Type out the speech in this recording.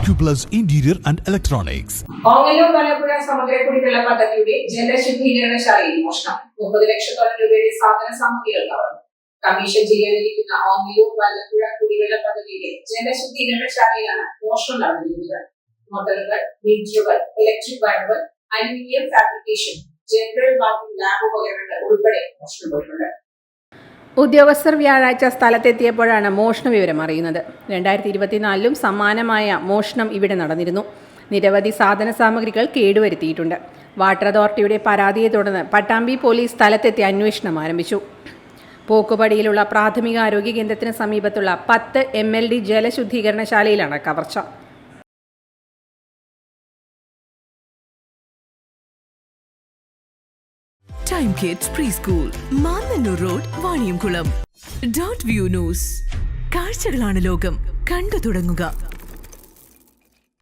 Acuplus Interior and Electronics. Ongallur Vallappuzha സമഗ്ര കുടിവെള്ള പദ്ധതിയുടെ ജലശുദ്ധീകരണശാലയിൽ മോഷണം 30 ലക്ഷത്തോളം രൂപയുടെ സാധന സാമഗ്രികൾ കവർന്നു. കമ്മീഷൻ ചെയ്യാനിരിക്കുന്ന ഓങ്ങല്ലൂർ വല്ലപ്പുഴ കുടിവെള്ള പദ്ധതിയുടെ ജലശുദ്ധീകരണശാലയിലാണ് മോഷണം നടന്നിരിക്കുന്നത്. മോട്ടോറുകൾ, മീറ്ററുകൾ, ഇലക്ട്രിക് വയറുകൾ, aluminium fabrication, general bathing lab ഉപകരണങ്ങൾ ഉൾപ്പെടെ മോഷണം പോയിട്ടുണ്ട്. ഉദ്യോഗസ്ഥർ വ്യാഴാഴ്ച സ്ഥലത്തെത്തിയപ്പോഴാണ് മോഷണ വിവരം അറിയുന്നത്. 2024 സമാനമായ മോഷണം ഇവിടെ നടന്നിരുന്നു. നിരവധി സാധന സാമഗ്രികൾ കേടുവരുത്തിയിട്ടുണ്ട്. വാട്ടർ അതോറിറ്റിയുടെ പരാതിയെ തുടർന്ന് പട്ടാമ്പി പോലീസ് സ്ഥലത്തെത്തി അന്വേഷണം ആരംഭിച്ചു. പോക്കുപടിയിലുള്ള പ്രാഥമിക ആരോഗ്യ കേന്ദ്രത്തിന് സമീപത്തുള്ള 10 MLD ജലശുദ്ധീകരണശാലയിലാണ് കവർച്ച. Time Kids Preschool, Marnannur Road, Vaniyamkulam. Dot View News. കാഴ്ചകളാണ് ലോകം, കണ്ടു തുടങ്ങുക.